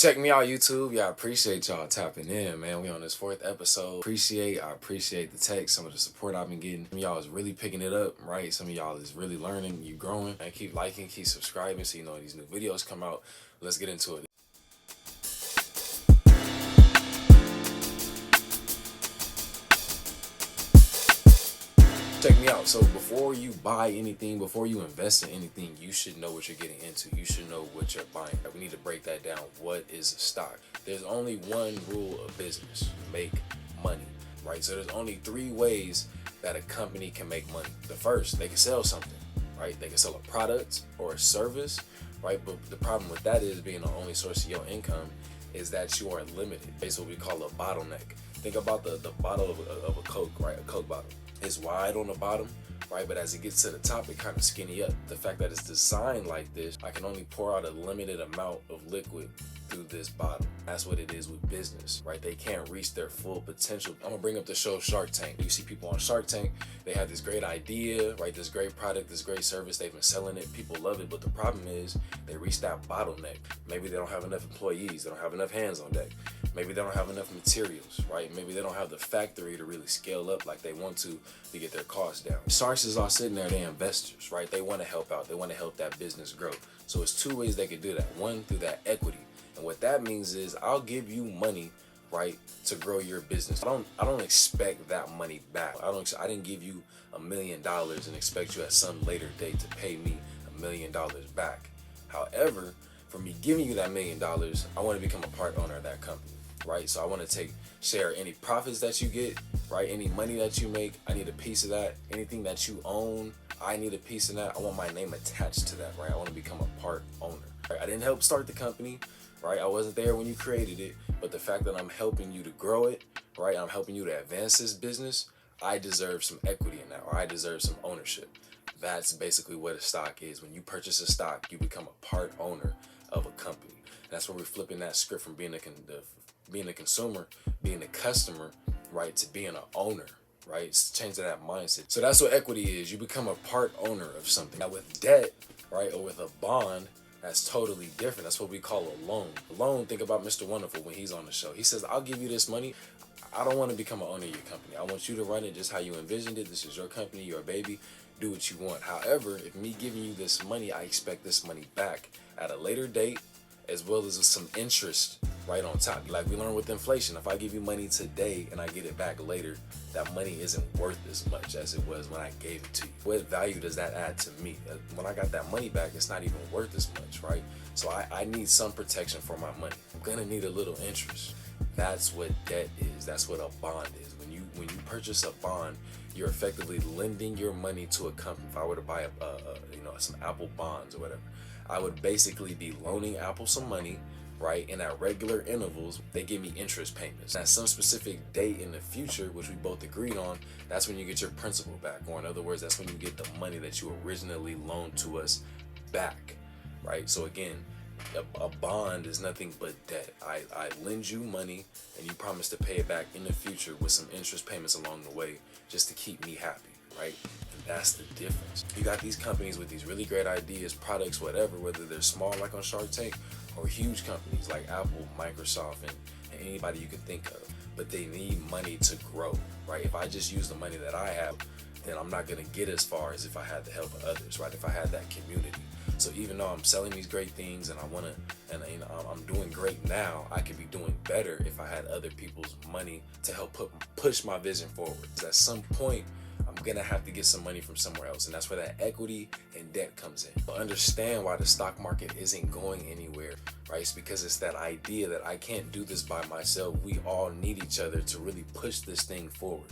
Check me out, YouTube. Yeah, I appreciate y'all tapping in, man. We on this 4th episode. I appreciate the text, some of the support I've been getting. Some of y'all is really picking it up, right? Some of y'all is really learning, you growing. And keep liking, keep subscribing so you know when these new videos come out. Let's get into it. Check me out. So before you buy anything, before you invest in anything, you should know what you're getting into. You should know what you're buying. We need to break that down. What is a stock? There's only one rule of business: make money, right? So there's only 3 ways that a company can make money. The first, they can sell something, right? They can sell a product or a service, right? But the problem with that is, being the only source of your income, is that you are limited. It's what we call a bottleneck. Think about the bottle of a Coke, right? A Coke bottle. It's wide on the bottom, right? But as it gets to the top, it kind of skinny up. The fact that it's designed like this, I can only pour out a limited amount of liquid through this bottle. That's what it is with business, right? They can't reach their full potential. I'm gonna bring up the show Shark Tank. You see people on Shark Tank, they have this great idea, right? This great product, this great service, they've been selling it, people love it, but the problem is they reach that bottleneck. Maybe they don't have enough employees, they don't have enough hands on deck. Maybe they don't have enough materials, right? Maybe they don't have the factory to really scale up like they want to get their costs down. Sharks is all sitting there, they're investors, right? They want to help out. They want to help that business grow. So it's 2 ways they could do that. One, through that equity. And what that means is, I'll give you money, right, to grow your business. I don't expect that money back. I didn't give you $1 million and expect you at some later date to pay me $1 million back. However, for me giving you that $1 million, I want to become a part owner of that company. Right, so I want to share any profits that you get, right? Any money that you make, I need a piece of that. Anything that you own, I need a piece of that. I want my name attached to that, right? I want to become a part owner. Right? I didn't help start the company, right? I wasn't there when you created it, but the fact that I'm helping you to grow it, right? I'm helping you to advance this business. I deserve some equity in that, or I deserve some ownership. That's basically what a stock is. When you purchase a stock, you become a part owner of a company. That's where we're flipping that script from being a consumer, being a customer, right, to being an owner, right? It's changing that mindset. So that's what equity is. You become a part owner of something. Now with debt, right, or with a bond, that's totally different. That's what we call a loan. A loan, think about Mr. Wonderful when he's on the show. He says, I'll give you this money. I don't want to become an owner of your company. I want you to run it just how you envisioned it. This is your company, your baby. Do what you want. However, if me giving you this money, I expect this money back at a later date, as well as some interest right on top. Like we learned with inflation, if I give you money today and I get it back later, that money isn't worth as much as it was when I gave it to you. What value does that add to me? When I got that money back, it's not even worth as much, right? So I need some protection for my money. I'm gonna need a little interest. That's what debt is. That's what a bond is. When you purchase a bond, you're effectively lending your money to a company. If I were to buy some Apple bonds or whatever, I would basically be loaning Apple some money, right? And at regular intervals, they give me interest payments. At some specific date in the future, which we both agreed on, that's when you get your principal back. Or in other words, that's when you get the money that you originally loaned to us back, right? So again, a bond is nothing but debt. I lend you money and you promise to pay it back in the future with some interest payments along the way, just to keep me happy, right? And that's the difference. You got these companies with these really great ideas, products, whatever, whether they're small like on Shark Tank or huge companies like Apple, Microsoft, and anybody you can think of. But they need money to grow, right? If I just use the money that I have, then I'm not gonna get as far as if I had the help of others, right? If I had that community. So even though I'm selling these great things and I'm doing great now, I could be doing better if I had other people's money to help push my vision forward. So at some point, I'm gonna have to get some money from somewhere else, and that's where that equity and debt comes in. But understand why the stock market isn't going anywhere, right? It's because it's that idea that I can't do this by myself. We all need each other to really push this thing forward.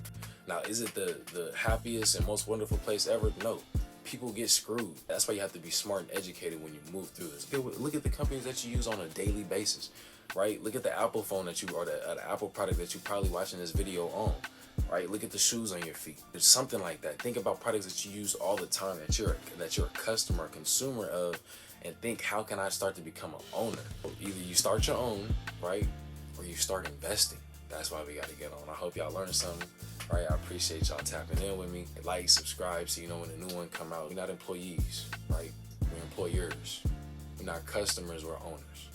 Now, is it the happiest and most wonderful place ever? No. People get screwed. That's why you have to be smart and educated when you move through this. Look at the companies that you use on a daily basis, right? Look at the Apple phone or the Apple product that you're probably watching this video on, right? Look at the shoes on your feet. There's something like that. Think about products that you use all the time that you're a customer, consumer of, and think, how can I start to become an owner? Either you start your own, right, or you start investing. That's why we got to get on. I hope y'all learned something. Right, I appreciate y'all tapping in with me. Like, subscribe so you know when a new one come out. We're not employees, right? We're employers. We're not customers, we're owners.